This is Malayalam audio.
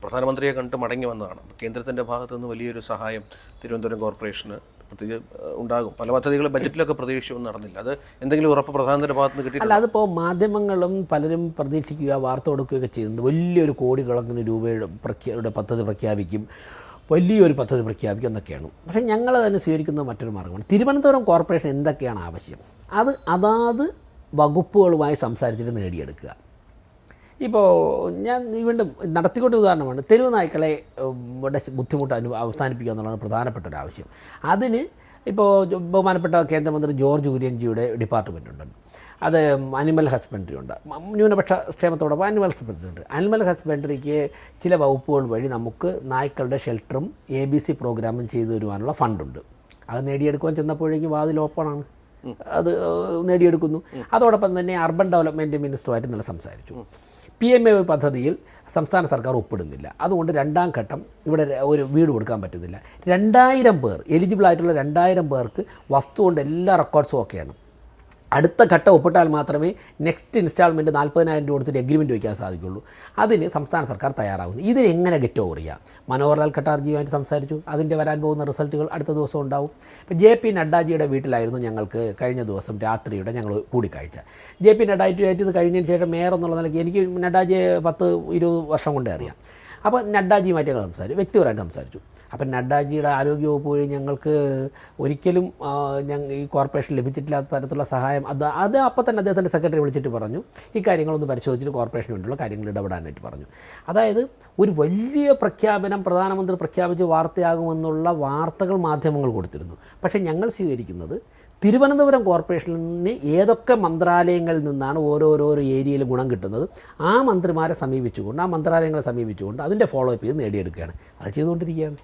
പ്രധാനമന്ത്രിയെ കണ്ടിട്ട് മടങ്ങി വന്നതാണ്. കേന്ദ്രത്തിൻ്റെ ഭാഗത്തുനിന്ന് വലിയൊരു സഹായം തിരുവനന്തപുരം കോർപ്പറേഷന് പ്രത്യേകിച്ച് ഉണ്ടാകും. പല പദ്ധതികൾ ബജറ്റിലൊക്കെ പ്രതീക്ഷിച്ചൊന്നും നടന്നില്ല. അത് എന്തെങ്കിലും ഉറപ്പ് പ്രധാനമന്ത്രിയുടെ ഭാഗത്തുനിന്ന് കിട്ടിയില്ല? അല്ല, അതിപ്പോൾ മാധ്യമങ്ങളും പലരും പ്രതീക്ഷിക്കുക, വാർത്ത കൊടുക്കുകയൊക്കെ ചെയ്യുന്നത് വലിയൊരു കോടിക്കണക്കിന് രൂപയുടെ പദ്ധതി പ്രഖ്യാപിക്കും, വലിയൊരു പദ്ധതി പ്രഖ്യാപിക്കും എന്നൊക്കെയാണ്. പക്ഷേ ഞങ്ങൾ തന്നെ സ്വീകരിക്കുന്നത് മറ്റൊരു മാർഗ്ഗമാണ്. തിരുവനന്തപുരം കോർപ്പറേഷൻ എന്തൊക്കെയാണ് ആവശ്യം അത് അതാത് വകുപ്പുകളുമായി സംസാരിച്ചിട്ട് നേടിയെടുക്കുക. ഇപ്പോൾ ഞാൻ വീണ്ടും നടത്തിക്കൊണ്ട് ഉദാഹരണമാണ്, തെരുവ് നായ്ക്കളെ ബുദ്ധിമുട്ട് അവസാനിപ്പിക്കുക എന്നുള്ളതാണ് പ്രധാനപ്പെട്ട ഒരു ആവശ്യം. അതിന് ഇപ്പോൾ ബഹുമാനപ്പെട്ട കേന്ദ്രമന്ത്രി ജോർജ് കുര്യൻജിയുടെ ഡിപ്പാർട്ട്മെൻ്റ് ഉണ്ട്, അത് അനിമൽ ഹസ്ബൻഡറി ഉണ്ട്, ന്യൂനപക്ഷ ക്ഷേമത്തോടൊപ്പം അനിമൽ ഹസ്ബൻഡറി ഉണ്ട്. അനിമൽ ഹസ്ബൻഡറിക്ക് ചില വകുപ്പുകൾ വഴി നമുക്ക് നായ്ക്കളുടെ ഷെൽട്ടറും ABC പ്രോഗ്രാമും ചെയ്തു തരുവാനുള്ള ഫണ്ടുണ്ട്. അത് നേടിയെടുക്കുവാൻ ചെന്നപ്പോഴേക്കും വാതിൽ ഓപ്പണാണ്, അത് നേടിയെടുക്കുന്നു. അതോടൊപ്പം തന്നെ അർബൻ ഡെവലപ്മെൻറ്റ് മിനിസ്റ്ററുമായിട്ട് ഇന്നലെ സംസാരിച്ചു. PMA പദ്ധതിയിൽ സംസ്ഥാന സർക്കാർ ഒപ്പിടുന്നില്ല. അതുകൊണ്ട് രണ്ടാം ഘട്ടം ഇവിടെ ഒരു വീട് കൊടുക്കാൻ പറ്റുന്നില്ല. 2000 പേർ എലിജിബിളായിട്ടുള്ള 2000 പേർക്ക് വസ്തു കൊണ്ട് എല്ലാ റെക്കോർഡ്സും ഒക്കെയാണ്. അടുത്ത ഘട്ടം ഒപ്പിട്ടാൽ മാത്രമേ നെക്സ്റ്റ് ഇൻസ്റ്റാൾമെൻറ്റ് 40,000 രൂപ കൊടുത്തിട്ട് എഗ്രിമെൻറ്റ് വയ്ക്കാൻ സാധിക്കുള്ളൂ. അതിന് സംസ്ഥാന സർക്കാർ തയ്യാറാകുന്നു. ഇതിനെങ്ങനെ ഗെറ്റ് ഓവർ ചെയ്യാം? മനോഹർലാൽ ഖട്ടാർജിയുമായിട്ട് സംസാരിച്ചു. അതിൻ്റെ വരാൻ പോകുന്ന റിസൾട്ടുകൾ അടുത്ത ദിവസം ഉണ്ടാവും. ഇപ്പോൾ JP നഡ്ഡാജിയുടെ വീട്ടിലായിരുന്നു ഞങ്ങൾക്ക് കഴിഞ്ഞ ദിവസം രാത്രിയുടെ ഞങ്ങൾ കൂടിക്കാഴ്ച. JP നഡ്ഡാജിയായിട്ട് ഇത് കഴിഞ്ഞതിന് ശേഷം മേയർ എന്നുള്ള നിലയ്ക്ക് എനിക്ക് നഡ്ഡാജിയെ 10-20 വർഷം കൊണ്ടേ അറിയാം. അപ്പോൾ നഡ്ഡാജിയുമായിട്ട് ഞങ്ങൾ സംസാരിച്ചു, വ്യക്തിപരമായിട്ട് സംസാരിച്ചു. അപ്പം നഡ്ഡാജിയുടെ ആരോഗ്യവകുപ്പ് വഴി ഞങ്ങൾക്ക് ഒരിക്കലും ഈ കോർപ്പറേഷൻ ലഭിച്ചിട്ടില്ലാത്ത തരത്തിലുള്ള സഹായം അത് അപ്പോൾ തന്നെ അദ്ദേഹത്തിൻ്റെ സെക്രട്ടറി വിളിച്ചിട്ട് പറഞ്ഞു, ഈ കാര്യങ്ങളൊന്ന് പരിശോധിച്ചിട്ട് കോർപ്പറേഷന് വേണ്ടിയുള്ള കാര്യങ്ങൾ ഇടപെടാനായിട്ട് പറഞ്ഞു. അതായത് ഒരു വലിയ പ്രഖ്യാപനം പ്രധാനമന്ത്രി പ്രഖ്യാപിച്ച് വാർത്തയാകുമെന്നുള്ള വാർത്തകൾ മാധ്യമങ്ങൾ കൊടുത്തിരുന്നു. പക്ഷേ ഞങ്ങൾ സ്വീകരിക്കുന്നത് തിരുവനന്തപുരം കോർപ്പറേഷനിൽ നിന്ന് ഏതൊക്കെ മന്ത്രാലയങ്ങളിൽ നിന്നാണ് ഓരോരോ ഏരിയയിൽ ഗുണം കിട്ടുന്നത് ആ മന്ത്രിമാരെ സമീപിച്ചുകൊണ്ട്, ആ മന്ത്രാലയങ്ങളെ സമീപിച്ചുകൊണ്ട് അതിൻ്റെ ഫോളോ അപ്പ് ചെയ്ത് നേടിയെടുക്കുകയാണ്. അത് ചെയ്തുകൊണ്ടിരിക്കുകയാണ്.